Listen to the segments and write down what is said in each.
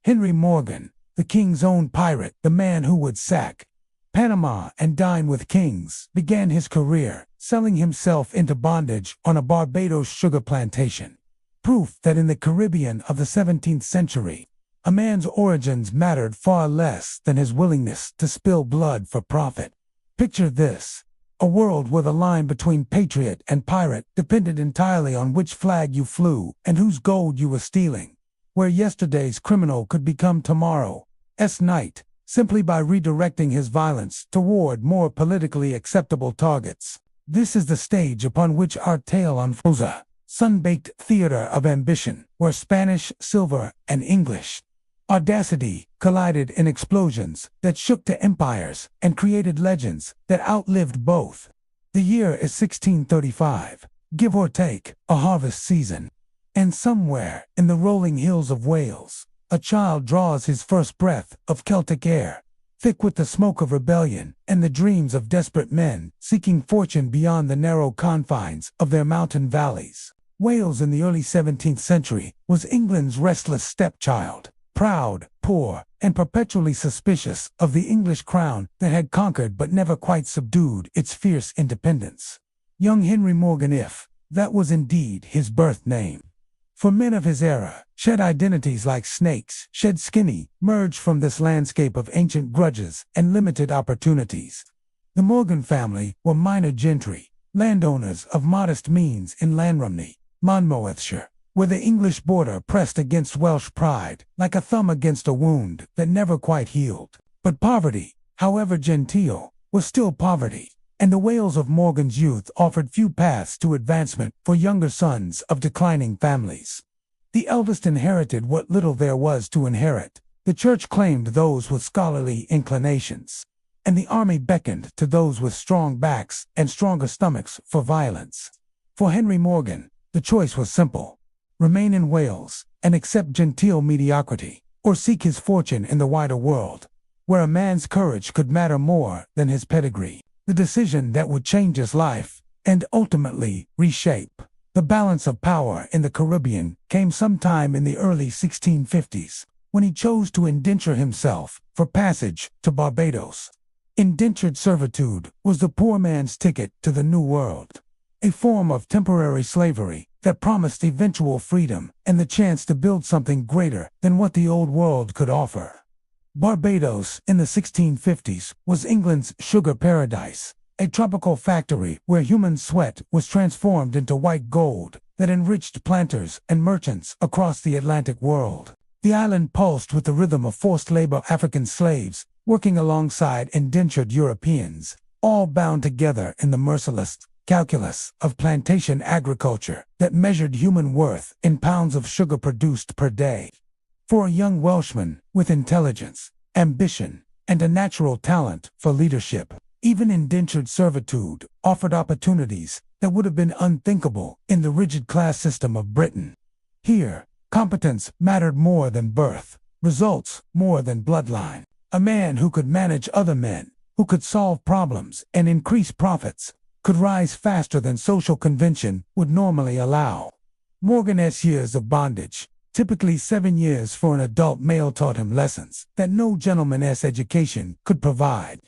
Henry Morgan, the king's own pirate, the man who would sack Panama and dine with kings, began his career selling himself into bondage on a Barbados sugar plantation. Proof that in the Caribbean of the 17th century, a man's origins mattered far less than his willingness to spill blood for profit. Picture this: a world where the line between patriot and pirate depended entirely on which flag you flew and whose gold you were stealing, where yesterday's criminal could become tomorrow's knight simply by redirecting his violence toward more politically acceptable targets. This is the stage upon which our tale unfolds, a sun-baked theater of ambition, where Spanish, silver, and English audacity collided in explosions that shook to empires and created legends that outlived both. The year is 1635, give or take, a harvest season. And somewhere in the rolling hills of Wales, a child draws his first breath of Celtic air, thick with the smoke of rebellion and the dreams of desperate men seeking fortune beyond the narrow confines of their mountain valleys. Wales in the early 17th century was England's restless stepchild, proud, poor, and perpetually suspicious of the English crown that had conquered but never quite subdued its fierce independence. Young Henry Morgan, if that was indeed his birth name. For men of his era, shed identities like snakes, shed skinny, merged from this landscape of ancient grudges and limited opportunities. The Morgan family were minor gentry, landowners of modest means in Llanrumney, Monmouthshire, where the English border pressed against Welsh pride, like a thumb against a wound that never quite healed. But poverty, however genteel, was still poverty, and the Wales of Morgan's youth offered few paths to advancement for younger sons of declining families. The eldest inherited what little there was to inherit. The church claimed those with scholarly inclinations, and the army beckoned to those with strong backs and stronger stomachs for violence. For Henry Morgan, the choice was simple: remain in Wales and accept genteel mediocrity, or seek his fortune in the wider world, where a man's courage could matter more than his pedigree. The decision that would change his life and ultimately reshape the balance of power in the Caribbean came sometime in the early 1650s, when he chose to indenture himself for passage to Barbados. Indentured servitude was the poor man's ticket to the New World, a form of temporary slavery that promised eventual freedom and the chance to build something greater than what the Old World could offer. Barbados, in the 1650s, was England's sugar paradise, a tropical factory where human sweat was transformed into white gold that enriched planters and merchants across the Atlantic world. The island pulsed with the rhythm of forced labor African slaves working alongside indentured Europeans, all bound together in the merciless calculus of plantation agriculture that measured human worth in pounds of sugar produced per day. For a young Welshman with intelligence, ambition, and a natural talent for leadership, even indentured servitude offered opportunities that would have been unthinkable in the rigid class system of Britain. Here, competence mattered more than birth, results more than bloodline. A man who could manage other men, who could solve problems and increase profits, could rise faster than social convention would normally allow. Morgan's years of bondage, typically 7 years for an adult male, taught him lessons that no gentleman's education could provide.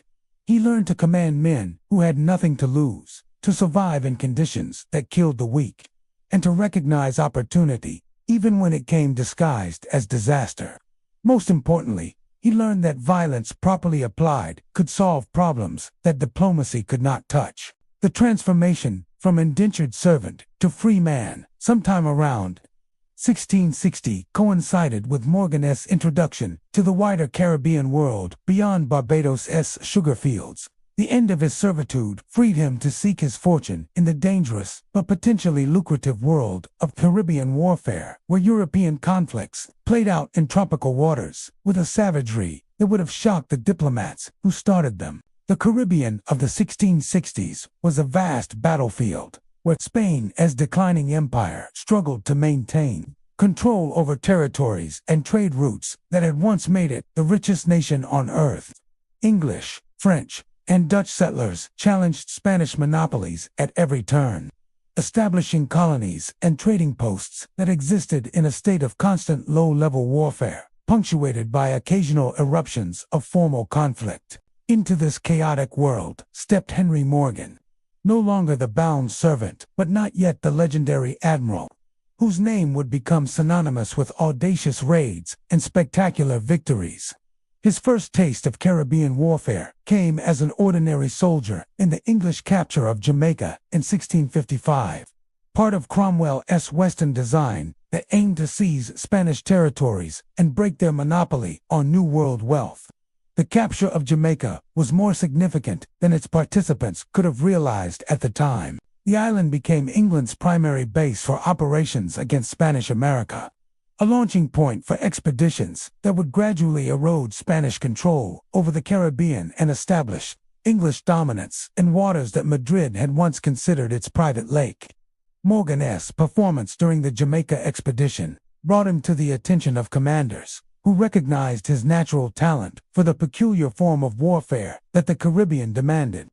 He learned to command men who had nothing to lose, to survive in conditions that killed the weak, and to recognize opportunity even when it came disguised as disaster. Most importantly, he learned that violence properly applied could solve problems that diplomacy could not touch. The transformation from indentured servant to free man, sometime around 1660, coincided with Morgan's introduction to the wider Caribbean world beyond Barbados's sugar fields. The end of his servitude freed him to seek his fortune in the dangerous but potentially lucrative world of Caribbean warfare, where European conflicts played out in tropical waters with a savagery that would have shocked the diplomats who started them. The Caribbean of the 1660s was a vast battlefield, where Spain, as declining empire, struggled to maintain control over territories and trade routes that had once made it the richest nation on earth. English, French, and Dutch settlers challenged Spanish monopolies at every turn, establishing colonies and trading posts that existed in a state of constant low-level warfare. punctuated by occasional eruptions of formal conflict. Into this chaotic world stepped Henry Morgan, no longer the bound servant, but not yet the legendary admiral, whose name would become synonymous with audacious raids and spectacular victories. His first taste of Caribbean warfare came as an ordinary soldier in the English capture of Jamaica in 1655, part of Cromwell's Western design that aimed to seize Spanish territories and break their monopoly on New World wealth. The capture of Jamaica was more significant than its participants could have realized at the time. The island became England's primary base for operations against Spanish America, a launching point for expeditions that would gradually erode Spanish control over the Caribbean and establish English dominance in waters that Madrid had once considered its private lake. Morgan's performance during the Jamaica expedition brought him to the attention of commanders who recognized his natural talent for the peculiar form of warfare that the Caribbean demanded.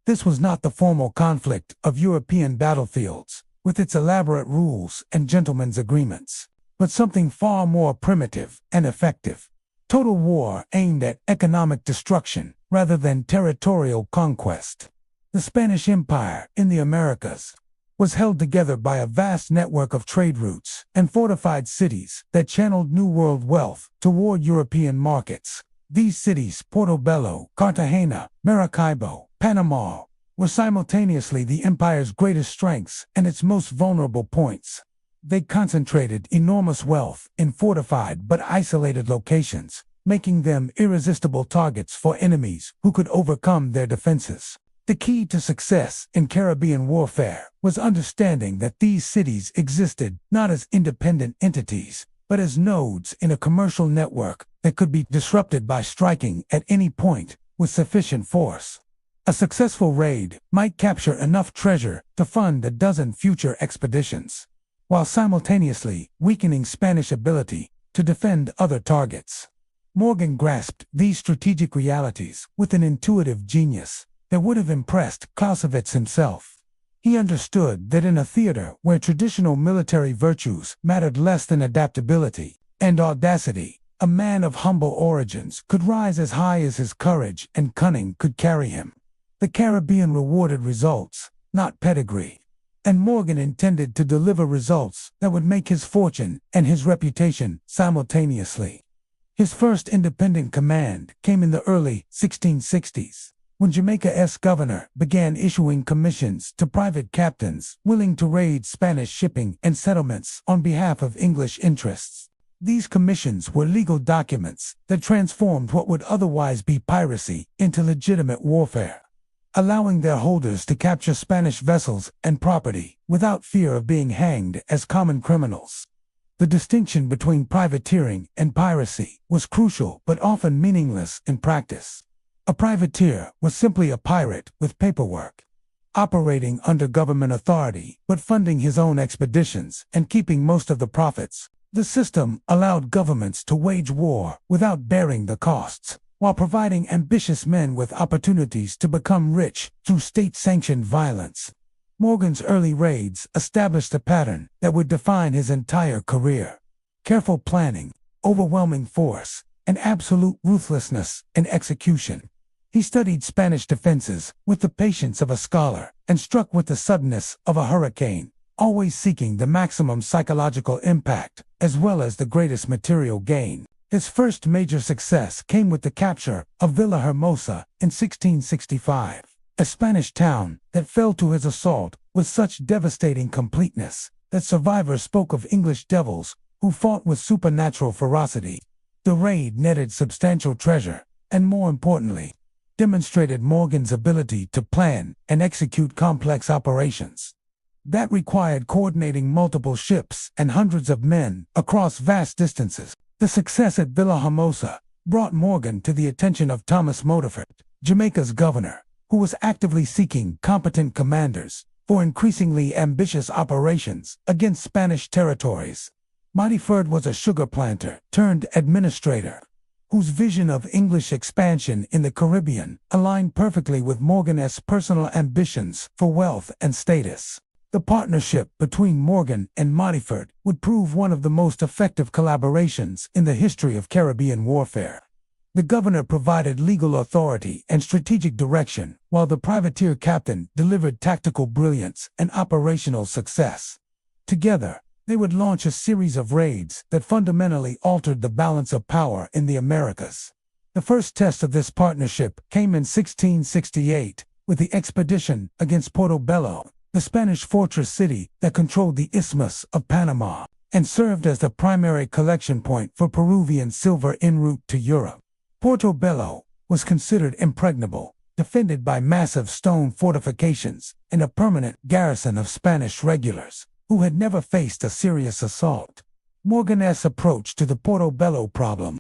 This was not the formal conflict of European battlefields, with its elaborate rules and gentlemen's agreements, but something far more primitive and effective. Total war aimed at economic destruction rather than territorial conquest. The Spanish Empire in the Americas was held together by a vast network of trade routes and fortified cities that channeled New World wealth toward European markets. These cities, Portobelo, Cartagena, Maracaibo, Panama, were simultaneously the empire's greatest strengths and its most vulnerable points. They concentrated enormous wealth in fortified but isolated locations, making them irresistible targets for enemies who could overcome their defenses. The key to success in Caribbean warfare was understanding that these cities existed not as independent entities, but as nodes in a commercial network that could be disrupted by striking at any point with sufficient force. A successful raid might capture enough treasure to fund a dozen future expeditions, while simultaneously weakening Spanish ability to defend other targets. Morgan grasped these strategic realities with an intuitive genius that would have impressed Clausewitz himself. He understood that in a theater where traditional military virtues mattered less than adaptability and audacity, a man of humble origins could rise as high as his courage and cunning could carry him. The Caribbean rewarded results, not pedigree, and Morgan intended to deliver results that would make his fortune and his reputation simultaneously. His first independent command came in the early 1660s, when Jamaica's governor began issuing commissions to private captains willing to raid Spanish shipping and settlements on behalf of English interests. These commissions were legal documents that transformed what would otherwise be piracy into legitimate warfare, allowing their holders to capture Spanish vessels and property without fear of being hanged as common criminals. The distinction between privateering and piracy was crucial but often meaningless in practice. A privateer was simply a pirate with paperwork, operating under government authority but funding his own expeditions and keeping most of the profits. The system allowed governments to wage war without bearing the costs, while providing ambitious men with opportunities to become rich through state-sanctioned violence. Morgan's early raids established a pattern that would define his entire career: careful planning, overwhelming force, and absolute ruthlessness in execution. He studied Spanish defenses with the patience of a scholar and struck with the suddenness of a hurricane, always seeking the maximum psychological impact as well as the greatest material gain. His first major success came with the capture of Villahermosa in 1665, a Spanish town that fell to his assault with such devastating completeness that survivors spoke of English devils who fought with supernatural ferocity. The raid netted substantial treasure and, more importantly, demonstrated Morgan's ability to plan and execute complex operations that required coordinating multiple ships and hundreds of men across vast distances. The success at Villahermosa brought Morgan to the attention of Thomas Montfort, Jamaica's governor, who was actively seeking competent commanders for increasingly ambitious operations against Spanish territories. Montfort was a sugar planter turned administrator, whose vision of English expansion in the Caribbean aligned perfectly with Morgan's personal ambitions for wealth and status. The partnership between Morgan and Montfort would prove one of the most effective collaborations in the history of Caribbean warfare. The governor provided legal authority and strategic direction, while the privateer captain delivered tactical brilliance and operational success. Together, they would launch a series of raids that fundamentally altered the balance of power in the Americas. The first test of this partnership came in 1668, with the expedition against Portobelo, the Spanish fortress city that controlled the Isthmus of Panama and served as the primary collection point for Peruvian silver en route to Europe. Portobelo was considered impregnable, defended by massive stone fortifications and a permanent garrison of Spanish regulars, who had never faced a serious assault. Morgan's approach to the Portobelo problem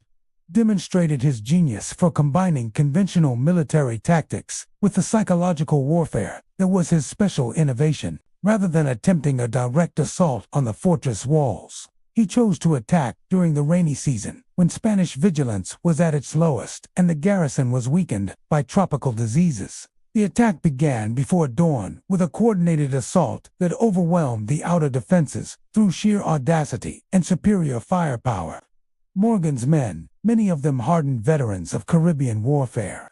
demonstrated his genius for combining conventional military tactics with the psychological warfare that was his special innovation. Rather than attempting a direct assault on the fortress walls, he chose to attack during the rainy season, when Spanish vigilance was at its lowest and the garrison was weakened by tropical diseases. The attack began before dawn with a coordinated assault that overwhelmed the outer defenses through sheer audacity and superior firepower. Morgan's men, many of them hardened veterans of Caribbean warfare,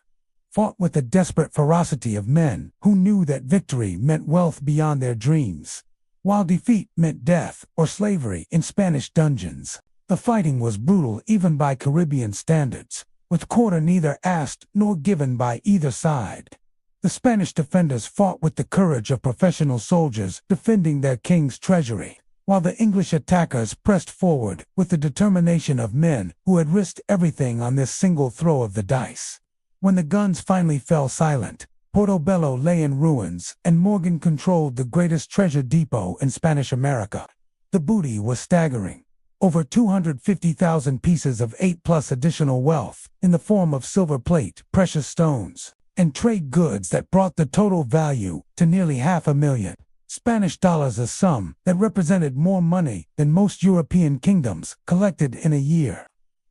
fought with the desperate ferocity of men who knew that victory meant wealth beyond their dreams, while defeat meant death or slavery in Spanish dungeons. The fighting was brutal even by Caribbean standards, with quarter neither asked nor given by either side. The Spanish defenders fought with the courage of professional soldiers defending their king's treasury, while the English attackers pressed forward with the determination of men who had risked everything on this single throw of the dice. When the guns finally fell silent, Portobelo lay in ruins and Morgan controlled the greatest treasure depot in Spanish America. The booty was staggering. Over 250,000 pieces of 8+ additional wealth in the form of silver plate, precious stones, and trade goods that brought the total value to nearly $500,000 Spanish dollars, a sum that represented more money than most European kingdoms collected in a year.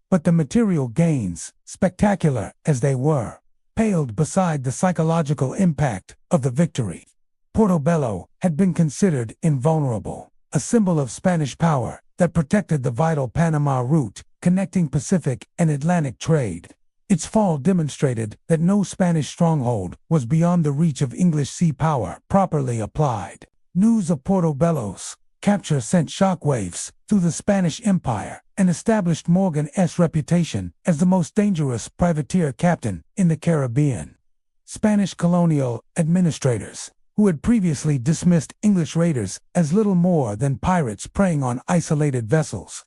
But the material gains, spectacular as they were, paled beside the psychological impact of the victory. Portobelo had been considered invulnerable, a symbol of Spanish power that protected the vital Panama route connecting Pacific and Atlantic trade. Its fall demonstrated that no Spanish stronghold was beyond the reach of English sea power properly applied. News of Portobelo's capture sent shockwaves through the Spanish Empire and established Morgan's reputation as the most dangerous privateer captain in the Caribbean. Spanish colonial administrators, who had previously dismissed English raiders as little more than pirates preying on isolated vessels,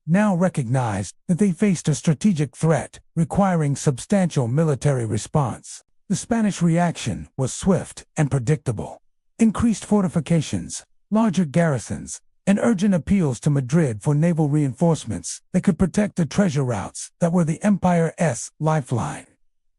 now recognized that they faced a strategic threat requiring substantial military response. The Spanish reaction was swift and predictable. Increased fortifications, larger garrisons, and urgent appeals to Madrid for naval reinforcements that could protect the treasure routes that were the Empire's lifeline.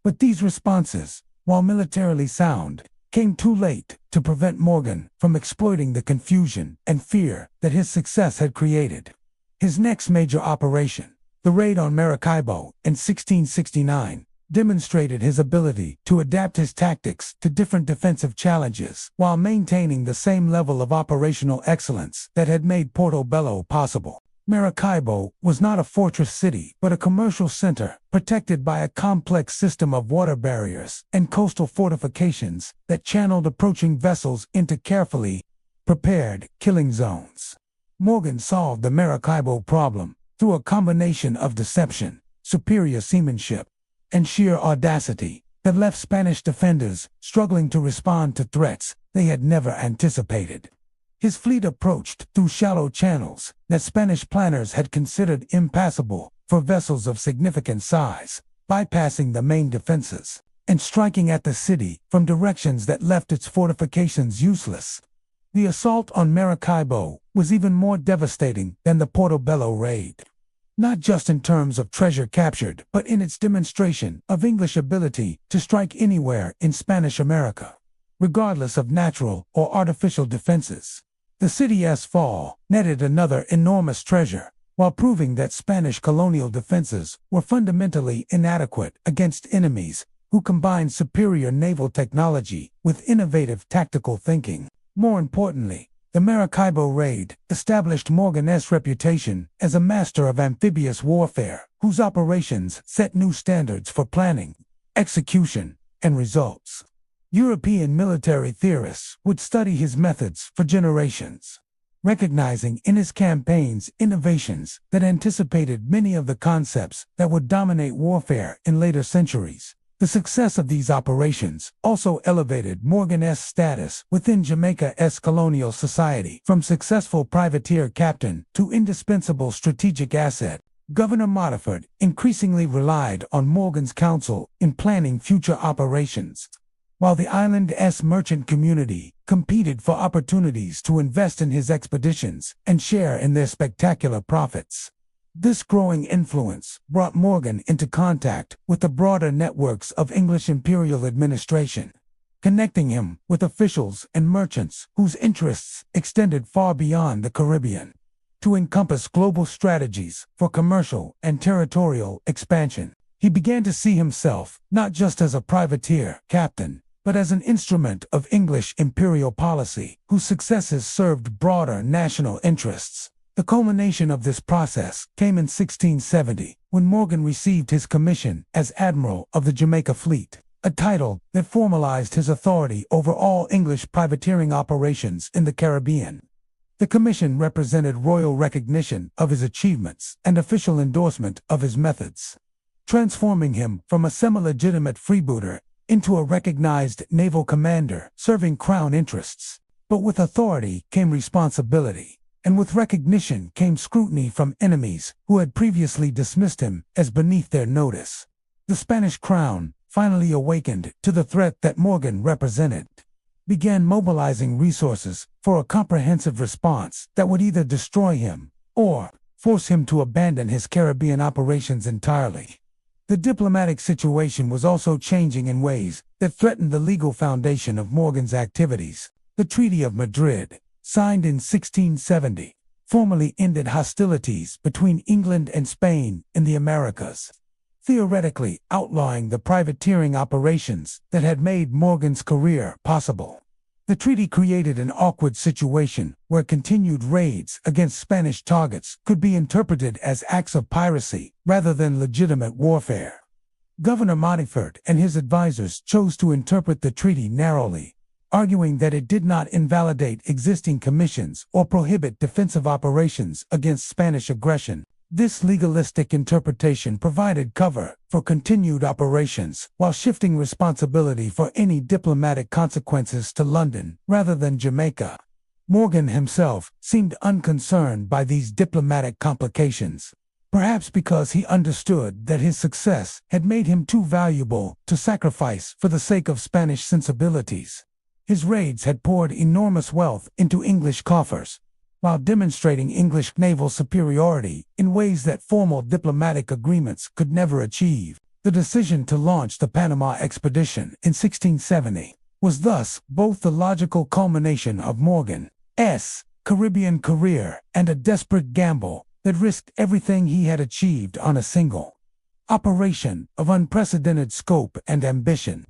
But these responses, while militarily sound, came too late to prevent Morgan from exploiting the confusion and fear that his success had created. His next major operation, the raid on Maracaibo in 1669, demonstrated his ability to adapt his tactics to different defensive challenges while maintaining the same level of operational excellence that had made Portobelo possible. Maracaibo was not a fortress city but a commercial center protected by a complex system of water barriers and coastal fortifications that channeled approaching vessels into carefully prepared killing zones. Morgan solved the Maracaibo problem through a combination of deception, superior seamanship, and sheer audacity that left Spanish defenders struggling to respond to threats they had never anticipated. His fleet approached through shallow channels that Spanish planners had considered impassable for vessels of significant size, bypassing the main defenses and striking at the city from directions that left its fortifications useless. The assault on Maracaibo was even more devastating than the Portobelo raid, not just in terms of treasure captured, but in its demonstration of English ability to strike anywhere in Spanish America, regardless of natural or artificial defenses. The city's fall netted another enormous treasure, while proving that Spanish colonial defenses were fundamentally inadequate against enemies who combined superior naval technology with innovative tactical thinking. More importantly, the Maracaibo raid established Morgan's reputation as a master of amphibious warfare, whose operations set new standards for planning, execution, and results. European military theorists would study his methods for generations, recognizing in his campaigns innovations that anticipated many of the concepts that would dominate warfare in later centuries. The success of these operations also elevated Morgan's status within Jamaica's colonial society, from successful privateer captain to indispensable strategic asset. Governor Montfort increasingly relied on Morgan's counsel in planning future operations, while the island's merchant community competed for opportunities to invest in his expeditions and share in their spectacular profits. This growing influence brought Morgan into contact with the broader networks of English imperial administration, connecting him with officials and merchants whose interests extended far beyond the Caribbean. To encompass global strategies for commercial and territorial expansion, he began to see himself not just as a privateer captain, but as an instrument of English imperial policy whose successes served broader national interests. The culmination of this process came in 1670, when Morgan received his commission as Admiral of the Jamaica Fleet, a title that formalized his authority over all English privateering operations in the Caribbean. The commission represented royal recognition of his achievements and official endorsement of his methods, transforming him from a semi-legitimate freebooter into a recognized naval commander serving crown interests. But with authority came responsibility, and with recognition came scrutiny from enemies who had previously dismissed him as beneath their notice. The Spanish crown, finally awakened to the threat that Morgan represented, began mobilizing resources for a comprehensive response that would either destroy him or force him to abandon his Caribbean operations entirely. The diplomatic situation was also changing in ways that threatened the legal foundation of Morgan's activities. The Treaty of Madrid, signed in 1670, formally ended hostilities between England and Spain in the Americas, theoretically outlawing the privateering operations that had made Morgan's career possible. The treaty created an awkward situation where continued raids against Spanish targets could be interpreted as acts of piracy rather than legitimate warfare. Governor Montfort and his advisors chose to interpret the treaty narrowly, arguing that it did not invalidate existing commissions or prohibit defensive operations against Spanish aggression. This legalistic interpretation provided cover for continued operations while shifting responsibility for any diplomatic consequences to London rather than Jamaica. Morgan himself seemed unconcerned by these diplomatic complications, perhaps because he understood that his success had made him too valuable to sacrifice for the sake of Spanish sensibilities. His raids had poured enormous wealth into English coffers, while demonstrating English naval superiority in ways that formal diplomatic agreements could never achieve. The decision to launch the Panama expedition in 1670 was thus both the logical culmination of Morgan's Caribbean career and a desperate gamble that risked everything he had achieved on a single operation of unprecedented scope and ambition.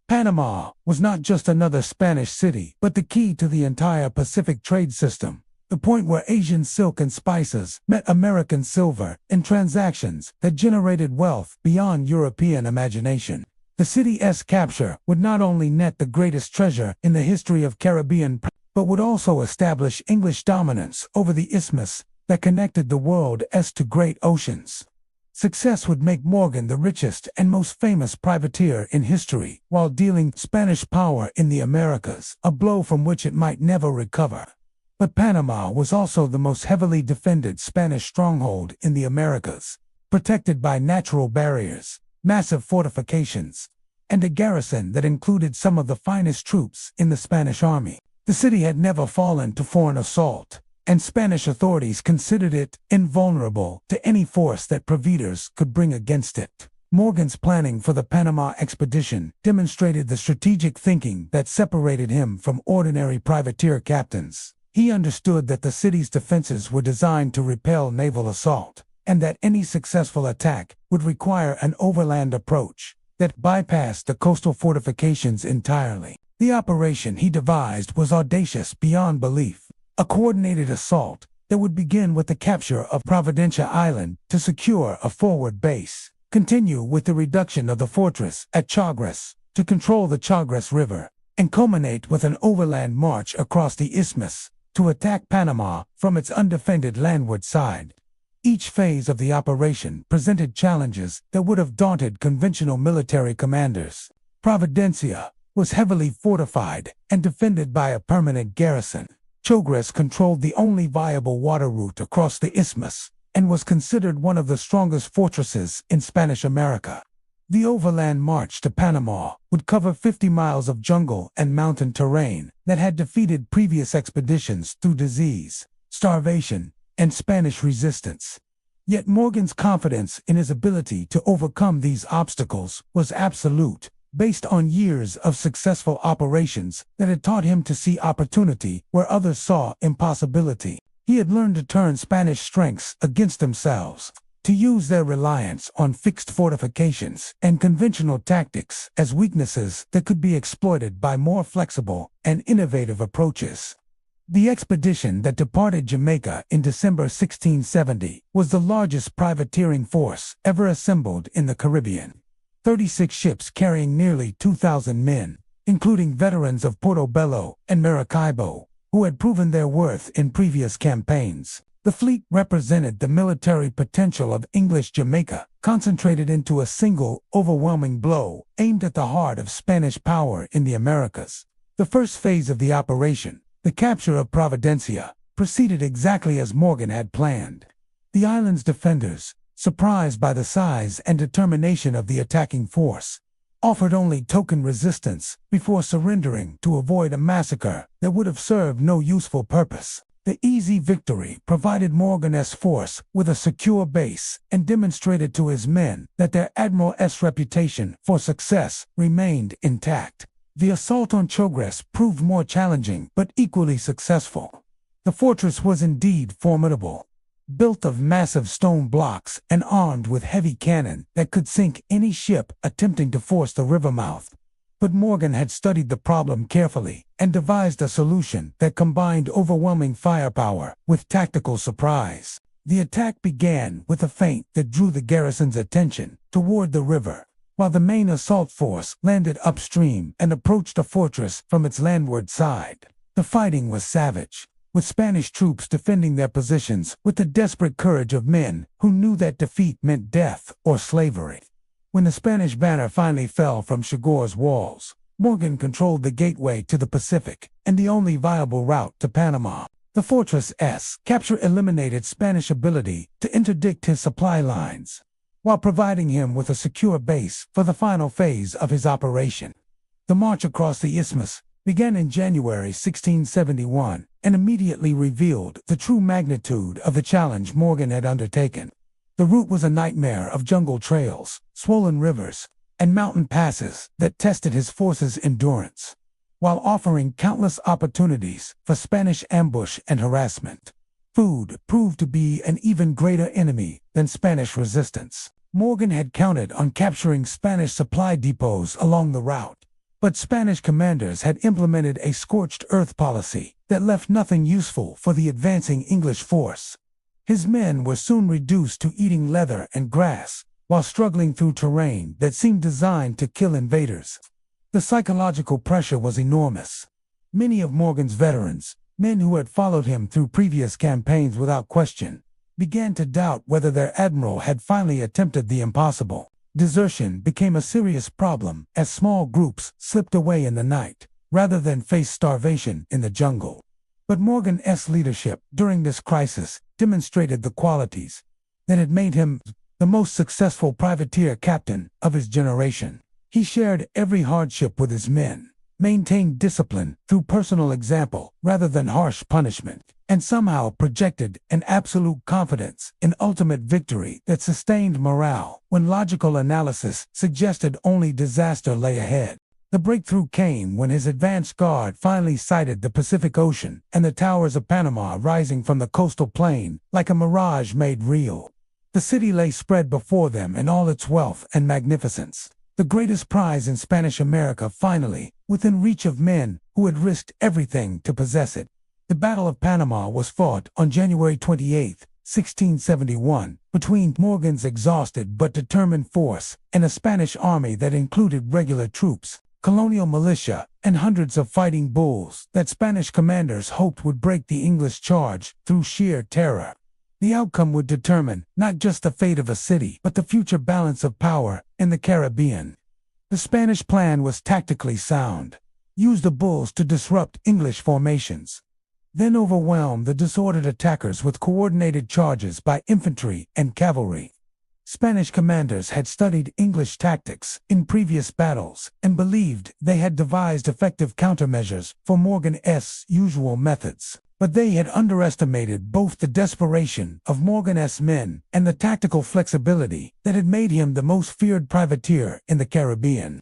Panama was not just another Spanish city, but the key to the entire Pacific trade system, the point where Asian silk and spices met American silver in transactions that generated wealth beyond European imagination. The city's capture would not only net the greatest treasure in the history of Caribbean, but would also establish English dominance over the isthmus that connected the world's two great oceans. Success would make Morgan the richest and most famous privateer in history, while dealing Spanish power in the Americas a blow from which it might never recover. But Panama was also the most heavily defended Spanish stronghold in the Americas, protected by natural barriers, massive fortifications, and a garrison that included some of the finest troops in the Spanish army. The city had never fallen to foreign assault, and Spanish authorities considered it invulnerable to any force that providers could bring against it. Morgan's planning for the Panama expedition demonstrated the strategic thinking that separated him from ordinary privateer captains. He understood that the city's defenses were designed to repel naval assault, and that any successful attack would require an overland approach that bypassed the coastal fortifications entirely. The operation he devised was audacious beyond belief, a coordinated assault that would begin with the capture of Providencia Island to secure a forward base, continue with the reduction of the fortress at Chagres to control the Chagres River, and culminate with an overland march across the isthmus to attack Panama from its undefended landward side. Each phase of the operation presented challenges that would have daunted conventional military commanders. Providencia was heavily fortified and defended by a permanent garrison. Chagres controlled the only viable water route across the isthmus and was considered one of the strongest fortresses in Spanish America. The overland march to Panama would cover 50 miles of jungle and mountain terrain that had defeated previous expeditions through disease, starvation, and Spanish resistance. Yet Morgan's confidence in his ability to overcome these obstacles was absolute, based on years of successful operations that had taught him to see opportunity where others saw impossibility. He had learned to turn Spanish strengths against themselves, to use their reliance on fixed fortifications and conventional tactics as weaknesses that could be exploited by more flexible and innovative approaches. The expedition that departed Jamaica in December 1670 was the largest privateering force ever assembled in the Caribbean. 36 ships carrying nearly 2,000 men, including veterans of Portobelo and Maracaibo, who had proven their worth in previous campaigns. The fleet represented the military potential of English Jamaica, concentrated into a single, overwhelming blow aimed at the heart of Spanish power in the Americas. The first phase of the operation, the capture of Providencia, proceeded exactly as Morgan had planned. The island's defenders, surprised by the size and determination of the attacking force, offered only token resistance before surrendering to avoid a massacre that would have served no useful purpose. The easy victory provided Morgan's force with a secure base and demonstrated to his men that their admiral's reputation for success remained intact. The assault on Chagres proved more challenging but equally successful. The fortress was indeed formidable, built of massive stone blocks and armed with heavy cannon that could sink any ship attempting to force the river mouth. But Morgan had studied the problem carefully and devised a solution that combined overwhelming firepower with tactical surprise. The attack began with a feint that drew the garrison's attention toward the river, while the main assault force landed upstream and approached the fortress from its landward side. The fighting was savage, with Spanish troops defending their positions with the desperate courage of men who knew that defeat meant death or slavery. When the Spanish banner finally fell from Chagres' walls, Morgan controlled the gateway to the Pacific and the only viable route to Panama. The fortress's capture eliminated Spanish ability to interdict his supply lines, while providing him with a secure base for the final phase of his operation. The march across the isthmus began in January 1671 and immediately revealed the true magnitude of the challenge Morgan had undertaken. The route was a nightmare of jungle trails, swollen rivers, and mountain passes that tested his forces' endurance, while offering countless opportunities for Spanish ambush and harassment. Food proved to be an even greater enemy than Spanish resistance. Morgan had counted on capturing Spanish supply depots along the route, but Spanish commanders had implemented a scorched earth policy that left nothing useful for the advancing English force. His men were soon reduced to eating leather and grass, while struggling through terrain that seemed designed to kill invaders. The psychological pressure was enormous. Many of Morgan's veterans, men who had followed him through previous campaigns without question, began to doubt whether their admiral had finally attempted the impossible. Desertion became a serious problem as small groups slipped away in the night, rather than face starvation in the jungle. But Morgan's leadership during this crisis demonstrated the qualities that had made him the most successful privateer captain of his generation. He shared every hardship with his men, maintained discipline through personal example rather than harsh punishment, and somehow projected an absolute confidence in ultimate victory that sustained morale when logical analysis suggested only disaster lay ahead. The breakthrough came when his advance guard finally sighted the Pacific Ocean and the towers of Panama rising from the coastal plain like a mirage made real. The city lay spread before them in all its wealth and magnificence, the greatest prize in Spanish America finally, within reach of men who had risked everything to possess it. The Battle of Panama was fought on January 28, 1671, between Morgan's exhausted but determined force and a Spanish army that included regular troops, colonial militia, and hundreds of fighting bulls that Spanish commanders hoped would break the English charge through sheer terror. The outcome would determine not just the fate of a city, but the future balance of power in the Caribbean. The Spanish plan was tactically sound. Use the bulls to disrupt English formations, then overwhelm the disordered attackers with coordinated charges by infantry and cavalry. Spanish commanders had studied English tactics in previous battles and believed they had devised effective countermeasures for Morgan's usual methods. But they had underestimated both the desperation of Morgan's men and the tactical flexibility that had made him the most feared privateer in the Caribbean.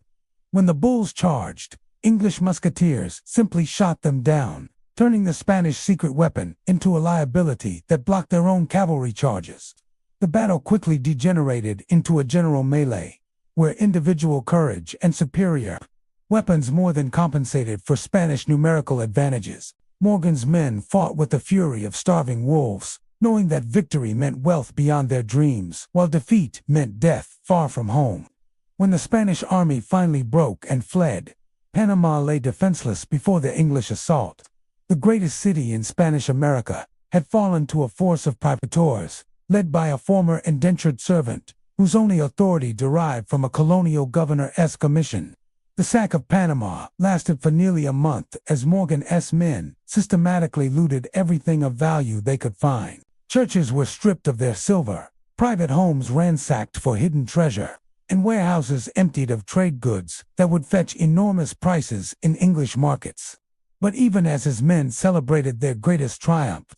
When the bulls charged, English musketeers simply shot them down, turning the Spanish secret weapon into a liability that blocked their own cavalry charges. The battle quickly degenerated into a general melee, where individual courage and superior weapons more than compensated for Spanish numerical advantages. Morgan's men fought with the fury of starving wolves, knowing that victory meant wealth beyond their dreams, while defeat meant death far from home. When the Spanish army finally broke and fled, Panama lay defenseless before the English assault. The greatest city in Spanish America had fallen to a force of privateers, led by a former indentured servant, whose only authority derived from a colonial governor's commission. The sack of Panama lasted for nearly a month as Morgan's men systematically looted everything of value they could find. Churches were stripped of their silver, private homes ransacked for hidden treasure, and warehouses emptied of trade goods that would fetch enormous prices in English markets. But even as his men celebrated their greatest triumph,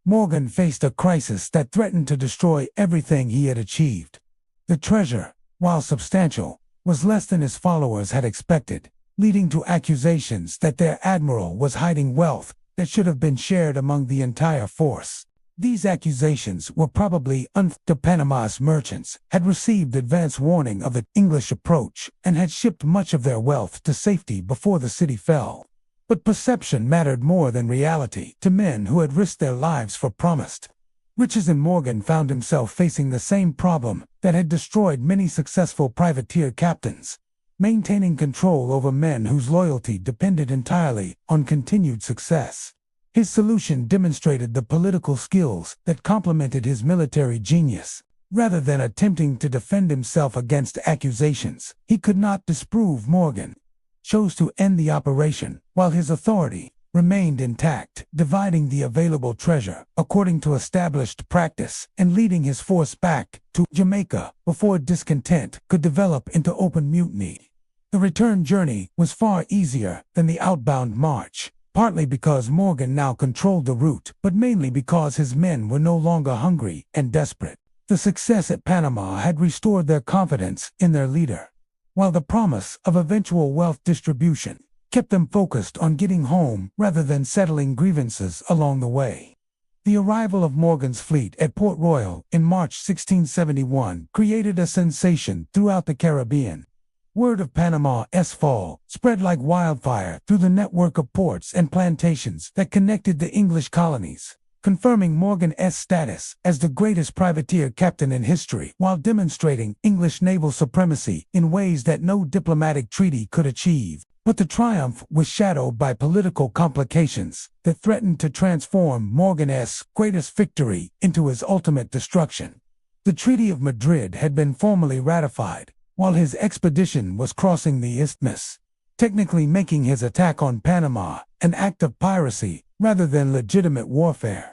Morgan faced a crisis that threatened to destroy everything he had achieved. The treasure, while substantial, was less than his followers had expected, leading to accusations that their admiral was hiding wealth that should have been shared among the entire force. These accusations were probably unfair. The Panama's merchants had received advance warning of the English approach and had shipped much of their wealth to safety before the city fell. But perception mattered more than reality to men who had risked their lives for promised riches, and Morgan found himself facing the same problem that had destroyed many successful privateer captains: maintaining control over men whose loyalty depended entirely on continued success. His solution demonstrated the political skills that complemented his military genius. Rather than attempting to defend himself against accusations he could not disprove, Morgan chose to end the operation while his authority remained intact, dividing the available treasure according to established practice and leading his force back to Jamaica before discontent could develop into open mutiny. The return journey was far easier than the outbound march, partly because Morgan now controlled the route, but mainly because his men were no longer hungry and desperate. The success at Panama had restored their confidence in their leader, while the promise of eventual wealth distribution kept them focused on getting home rather than settling grievances along the way. The arrival of Morgan's fleet at Port Royal in March 1671 created a sensation throughout the Caribbean. Word of Panama's fall spread like wildfire through the network of ports and plantations that connected the English colonies, confirming Morgan's status as the greatest privateer captain in history while demonstrating English naval supremacy in ways that no diplomatic treaty could achieve. But the triumph was shadowed by political complications that threatened to transform Morgan's greatest victory into his ultimate destruction. The Treaty of Madrid had been formally ratified, while his expedition was crossing the isthmus, technically making his attack on Panama an act of piracy rather than legitimate warfare.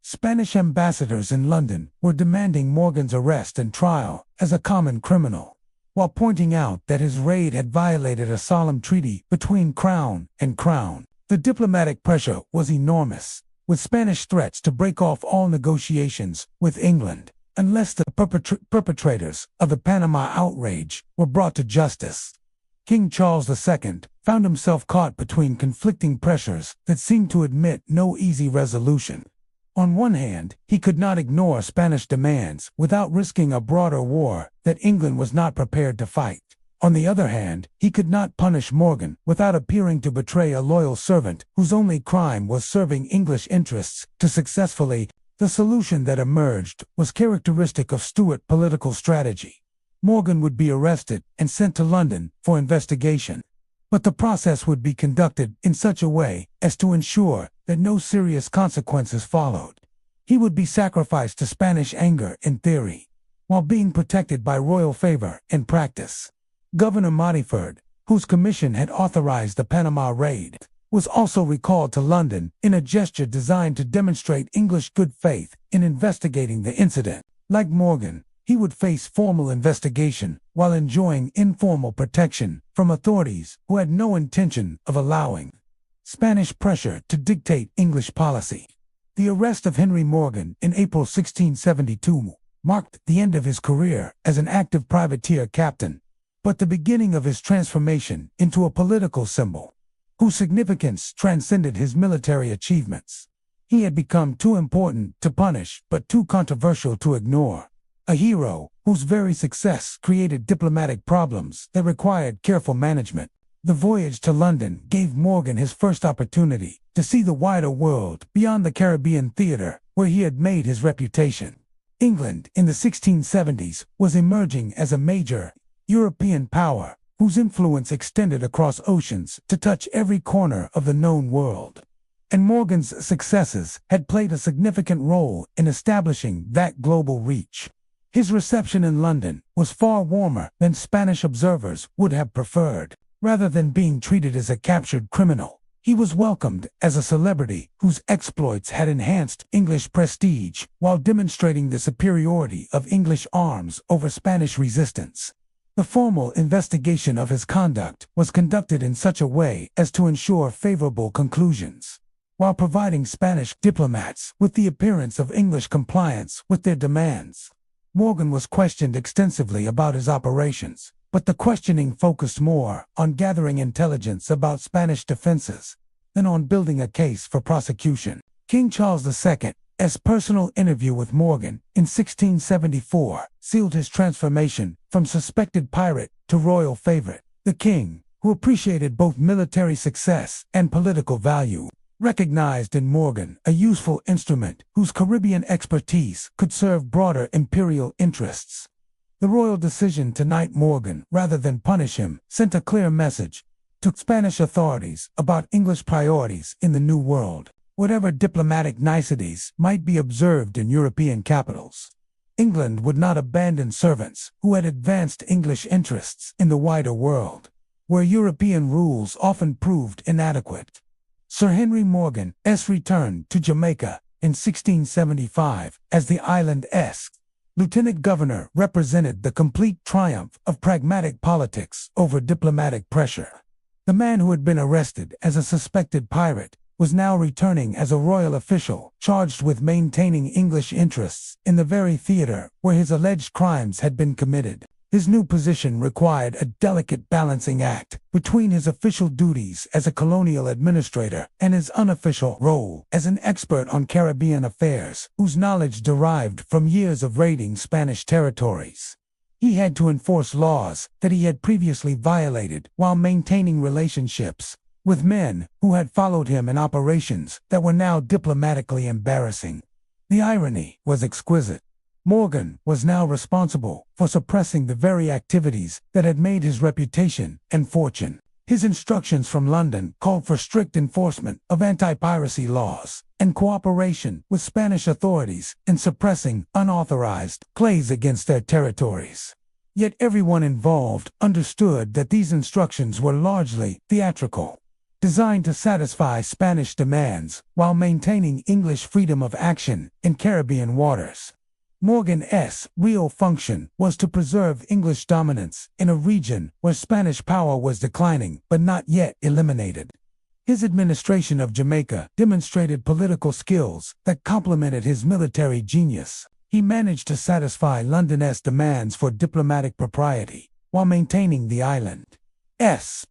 Spanish ambassadors in London were demanding Morgan's arrest and trial as a common criminal, while pointing out that his raid had violated a solemn treaty between crown and crown. The diplomatic pressure was enormous, with Spanish threats to break off all negotiations with England unless the perpetrators of the Panama outrage were brought to justice. King Charles II found himself caught between conflicting pressures that seemed to admit no easy resolution. On one hand, he could not ignore Spanish demands without risking a broader war that England was not prepared to fight. On the other hand, he could not punish Morgan without appearing to betray a loyal servant whose only crime was serving English interests to successfully. The solution that emerged was characteristic of Stuart political strategy. Morgan would be arrested and sent to London for investigation. But the process would be conducted in such a way as to ensure that no serious consequences followed. He would be sacrificed to Spanish anger in theory, while being protected by royal favor in practice. Governor Montford, whose commission had authorized the Panama raid, was also recalled to London in a gesture designed to demonstrate English good faith in investigating the incident. Like Morgan, he would face formal investigation while enjoying informal protection from authorities who had no intention of allowing Spanish pressure to dictate English policy. The arrest of Henry Morgan in April 1672 marked the end of his career as an active privateer captain, but the beginning of his transformation into a political symbol, whose significance transcended his military achievements. He had become too important to punish but too controversial to ignore. A hero whose very success created diplomatic problems that required careful management. The voyage to London gave Morgan his first opportunity to see the wider world beyond the Caribbean theater where he had made his reputation. England in the 1670s was emerging as a major European power whose influence extended across oceans to touch every corner of the known world. And Morgan's successes had played a significant role in establishing that global reach. His reception in London was far warmer than Spanish observers would have preferred. Rather than being treated as a captured criminal, he was welcomed as a celebrity whose exploits had enhanced English prestige while demonstrating the superiority of English arms over Spanish resistance. The formal investigation of his conduct was conducted in such a way as to ensure favorable conclusions, while providing Spanish diplomats with the appearance of English compliance with their demands. Morgan was questioned extensively about his operations, but the questioning focused more on gathering intelligence about Spanish defenses than on building a case for prosecution. King Charles II's personal interview with Morgan in 1674 sealed his transformation from suspected pirate to royal favorite. The king, who appreciated both military success and political value, recognized in Morgan a useful instrument whose Caribbean expertise could serve broader imperial interests. The royal decision to knight Morgan rather than punish him sent a clear message to Spanish authorities about English priorities in the New World. Whatever diplomatic niceties might be observed in European capitals, England would not abandon servants who had advanced English interests in the wider world, where European rules often proved inadequate. Sir Henry Morgan's return to Jamaica in 1675 as the island's lieutenant governor represented the complete triumph of pragmatic politics over diplomatic pressure. The man who had been arrested as a suspected pirate was now returning as a royal official charged with maintaining English interests in the very theater where his alleged crimes had been committed. His new position required a delicate balancing act between his official duties as a colonial administrator and his unofficial role as an expert on Caribbean affairs, whose knowledge derived from years of raiding Spanish territories. He had to enforce laws that he had previously violated while maintaining relationships with men who had followed him in operations that were now diplomatically embarrassing. The irony was exquisite. Morgan was now responsible for suppressing the very activities that had made his reputation and fortune. His instructions from London called for strict enforcement of anti-piracy laws and cooperation with Spanish authorities in suppressing unauthorized claims against their territories. Yet everyone involved understood that these instructions were largely theatrical, designed to satisfy Spanish demands while maintaining English freedom of action in Caribbean waters. Morgan's real function was to preserve English dominance in a region where Spanish power was declining but not yet eliminated. His administration of Jamaica demonstrated political skills that complemented his military genius. He managed to satisfy London's demands for diplomatic propriety while maintaining the island's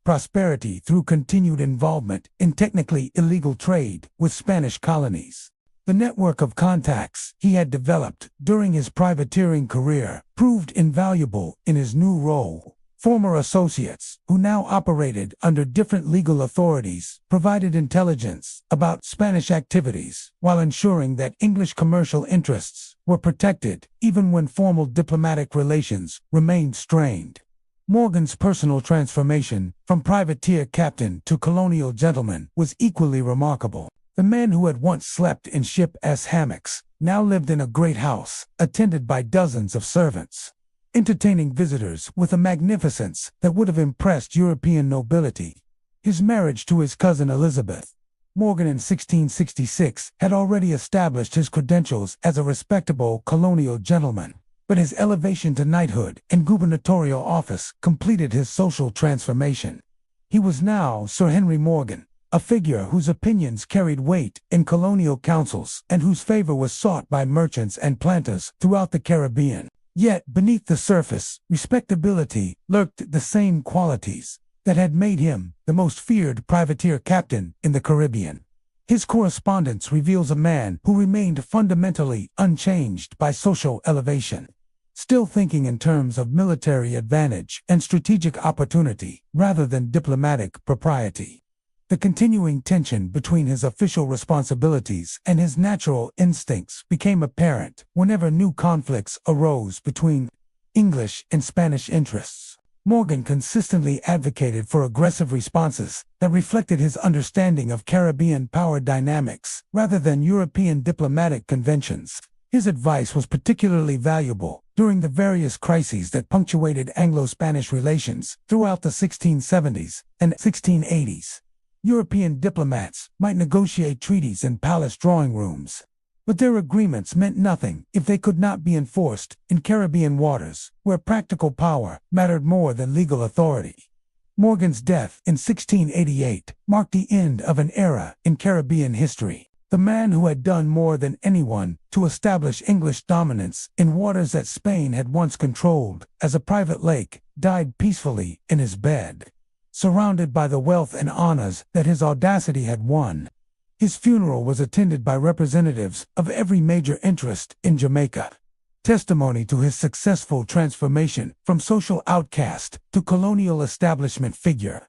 prosperity through continued involvement in technically illegal trade with Spanish colonies. The network of contacts he had developed during his privateering career proved invaluable in his new role. Former associates, who now operated under different legal authorities, provided intelligence about Spanish activities while ensuring that English commercial interests were protected even when formal diplomatic relations remained strained. Morgan's personal transformation from privateer captain to colonial gentleman was equally remarkable. The man who had once slept in ship's hammocks now lived in a great house, attended by dozens of servants, entertaining visitors with a magnificence that would have impressed European nobility. His marriage to his cousin Elizabeth, Morgan in 1666, had already established his credentials as a respectable colonial gentleman, but his elevation to knighthood and gubernatorial office completed his social transformation. He was now Sir Henry Morgan, a figure whose opinions carried weight in colonial councils and whose favor was sought by merchants and planters throughout the Caribbean. Yet, beneath the surface, respectability lurked the same qualities that had made him the most feared privateer captain in the Caribbean. His correspondence reveals a man who remained fundamentally unchanged by social elevation, still thinking in terms of military advantage and strategic opportunity rather than diplomatic propriety. The continuing tension between his official responsibilities and his natural instincts became apparent whenever new conflicts arose between English and Spanish interests. Morgan consistently advocated for aggressive responses that reflected his understanding of Caribbean power dynamics rather than European diplomatic conventions. His advice was particularly valuable during the various crises that punctuated Anglo-Spanish relations throughout the 1670s and 1680s. European diplomats might negotiate treaties in palace drawing rooms, but their agreements meant nothing if they could not be enforced in Caribbean waters, where practical power mattered more than legal authority. Morgan's death in 1688 marked the end of an era in Caribbean history. The man who had done more than anyone to establish English dominance in waters that Spain had once controlled as a private lake died peacefully in his bed, surrounded by the wealth and honors that his audacity had won. His funeral was attended by representatives of every major interest in Jamaica, testimony to his successful transformation from social outcast to colonial establishment figure.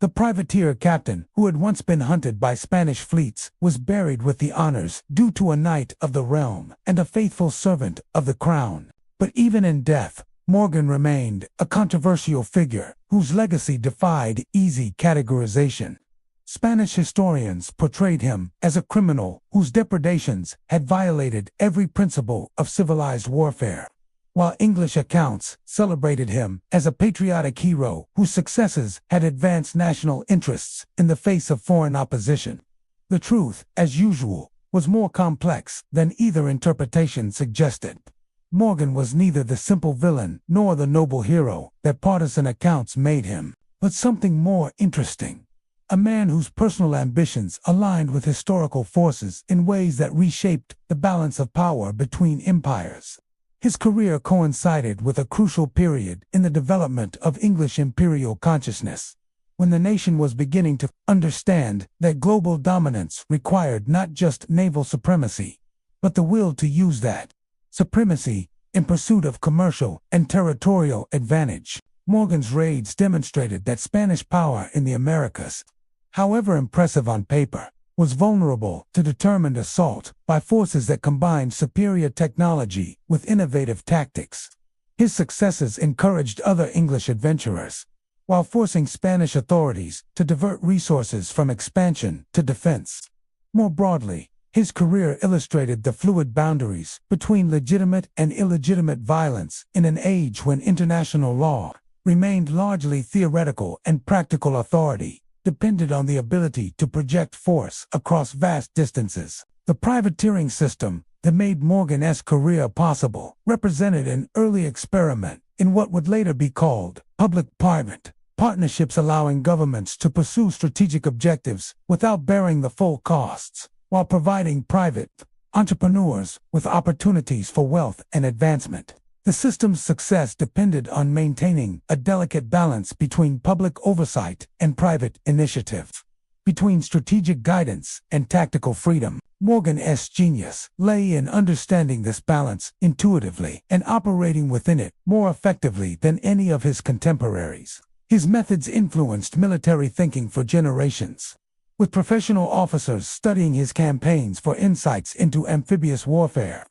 The privateer captain, who had once been hunted by Spanish fleets, was buried with the honors due to a knight of the realm and a faithful servant of the crown. But even in death, Morgan remained a controversial figure whose legacy defied easy categorization. Spanish historians portrayed him as a criminal whose depredations had violated every principle of civilized warfare, while English accounts celebrated him as a patriotic hero whose successes had advanced national interests in the face of foreign opposition. The truth, as usual, was more complex than either interpretation suggested. Morgan was neither the simple villain nor the noble hero that partisan accounts made him, but something more interesting. A man whose personal ambitions aligned with historical forces in ways that reshaped the balance of power between empires. His career coincided with a crucial period in the development of English imperial consciousness, when the nation was beginning to understand that global dominance required not just naval supremacy, but the will to use that supremacy in pursuit of commercial and territorial advantage. Morgan's raids demonstrated that Spanish power in the Americas, however impressive on paper, was vulnerable to determined assault by forces that combined superior technology with innovative tactics. His successes encouraged other English adventurers, while forcing Spanish authorities to divert resources from expansion to defense. More broadly, his career illustrated the fluid boundaries between legitimate and illegitimate violence in an age when international law remained largely theoretical and practical authority depended on the ability to project force across vast distances. The privateering system that made Morgan's career possible represented an early experiment in what would later be called public-private partnerships, allowing governments to pursue strategic objectives without bearing the full costs, while providing private entrepreneurs with opportunities for wealth and advancement. The system's success depended on maintaining a delicate balance between public oversight and private initiative, between strategic guidance and tactical freedom. Morgan's genius lay in understanding this balance intuitively and operating within it more effectively than any of his contemporaries. His methods influenced military thinking for generations, with professional officers studying his campaigns for insights into amphibious warfare,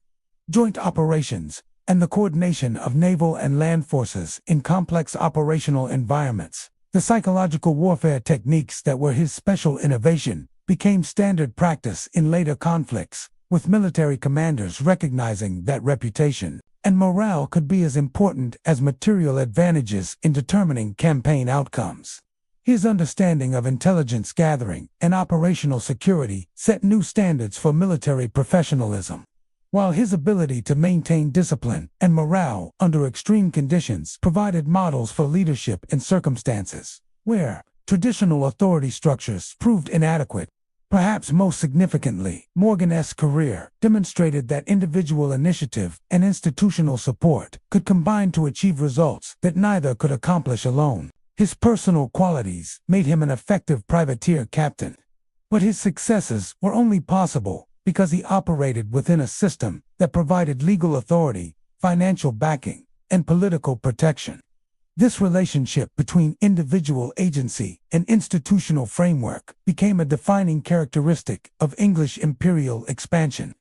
joint operations, and the coordination of naval and land forces in complex operational environments. The psychological warfare techniques that were his special innovation became standard practice in later conflicts, with military commanders recognizing that reputation and morale could be as important as material advantages in determining campaign outcomes. His understanding of intelligence gathering and operational security set new standards for military professionalism, while his ability to maintain discipline and morale under extreme conditions provided models for leadership in circumstances where traditional authority structures proved inadequate. Perhaps most significantly, Morgan's career demonstrated that individual initiative and institutional support could combine to achieve results that neither could accomplish alone. His personal qualities made him an effective privateer captain, but his successes were only possible because he operated within a system that provided legal authority, financial backing, and political protection. This relationship between individual agency and institutional framework became a defining characteristic of English imperial expansion,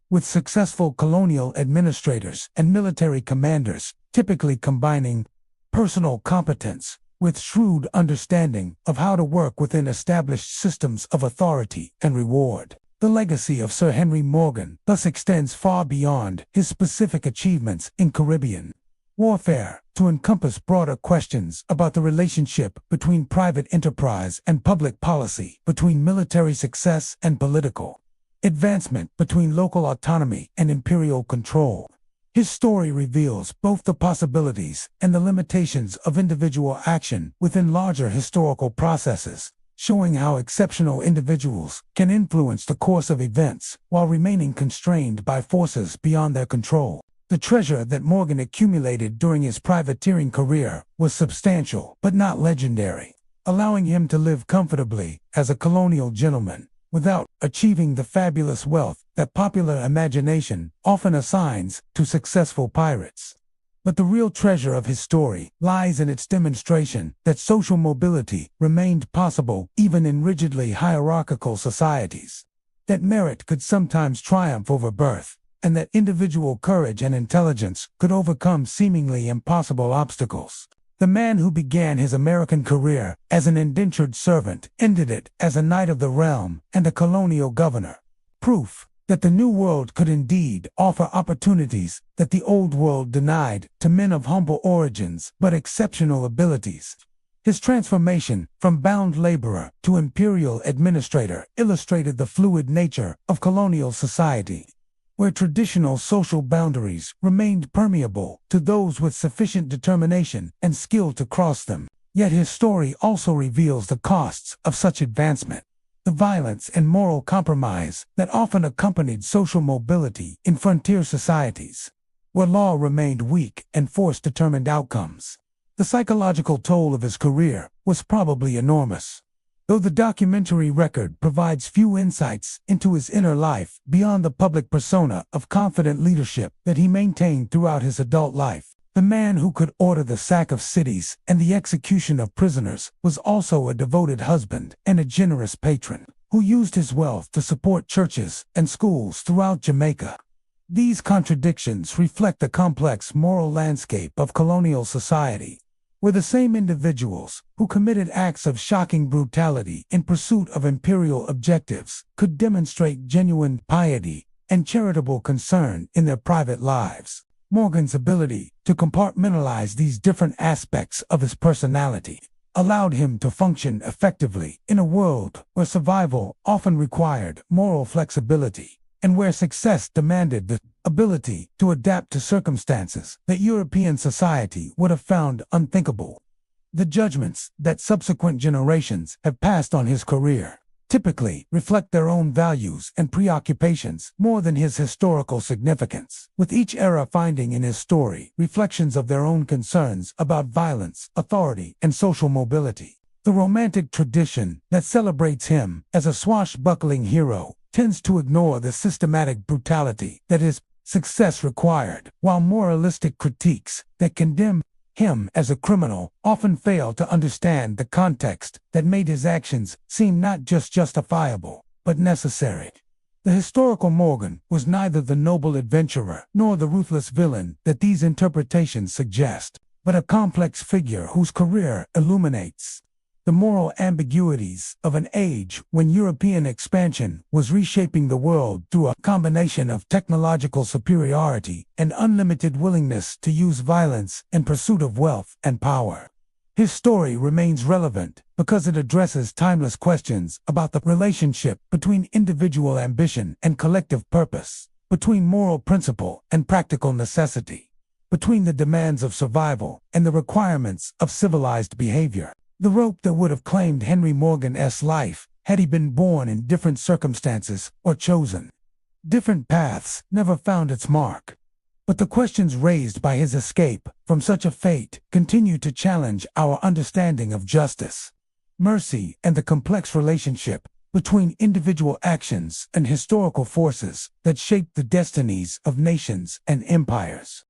with successful colonial administrators and military commanders typically combining personal competence with shrewd understanding of how to work within established systems of authority and reward. The legacy of Sir Henry Morgan thus extends far beyond his specific achievements in Caribbean warfare to encompass broader questions about the relationship between private enterprise and public policy, between military success and political advancement, between local autonomy and imperial control. His story reveals both the possibilities and the limitations of individual action within larger historical processes, showing how exceptional individuals can influence the course of events while remaining constrained by forces beyond their control. The treasure that Morgan accumulated during his privateering career was substantial but not legendary, allowing him to live comfortably as a colonial gentleman without achieving the fabulous wealth that popular imagination often assigns to successful pirates. But the real treasure of his story lies in its demonstration that social mobility remained possible even in rigidly hierarchical societies, that merit could sometimes triumph over birth, and that individual courage and intelligence could overcome seemingly impossible obstacles. The man who began his American career as an indentured servant ended it as a knight of the realm and a colonial governor. Proof that the New World could indeed offer opportunities that the Old World denied to men of humble origins but exceptional abilities. His transformation from bound laborer to imperial administrator illustrated the fluid nature of colonial society, where traditional social boundaries remained permeable to those with sufficient determination and skill to cross them. Yet his story also reveals the costs of such advancement, the violence and moral compromise that often accompanied social mobility in frontier societies, where law remained weak and force determined outcomes. The psychological toll of his career was probably enormous, though the documentary record provides few insights into his inner life beyond the public persona of confident leadership that he maintained throughout his adult life. The man who could order the sack of cities and the execution of prisoners was also a devoted husband and a generous patron, who used his wealth to support churches and schools throughout Jamaica. These contradictions reflect the complex moral landscape of colonial society, were the same individuals who committed acts of shocking brutality in pursuit of imperial objectives could demonstrate genuine piety and charitable concern in their private lives. Morgan's ability to compartmentalize these different aspects of his personality allowed him to function effectively in a world where survival often required moral flexibility, and where success demanded the ability to adapt to circumstances that European society would have found unthinkable. The judgments that subsequent generations have passed on his career typically reflect their own values and preoccupations more than his historical significance, with each era finding in his story reflections of their own concerns about violence, authority, and social mobility. The romantic tradition that celebrates him as a swashbuckling hero tends to ignore the systematic brutality that his success required, while moralistic critiques that condemn him as a criminal often fail to understand the context that made his actions seem not just justifiable, but necessary. The historical Morgan was neither the noble adventurer nor the ruthless villain that these interpretations suggest, but a complex figure whose career illuminates the moral ambiguities of an age when European expansion was reshaping the world through a combination of technological superiority and unlimited willingness to use violence in pursuit of wealth and power. His story remains relevant because it addresses timeless questions about the relationship between individual ambition and collective purpose, between moral principle and practical necessity, between the demands of survival and the requirements of civilized behavior. The rope that would have claimed Henry Morgan's life had he been born in different circumstances or chosen different paths never found its mark. But the questions raised by his escape from such a fate continue to challenge our understanding of justice, mercy, and the complex relationship between individual actions and historical forces that shape the destinies of nations and empires.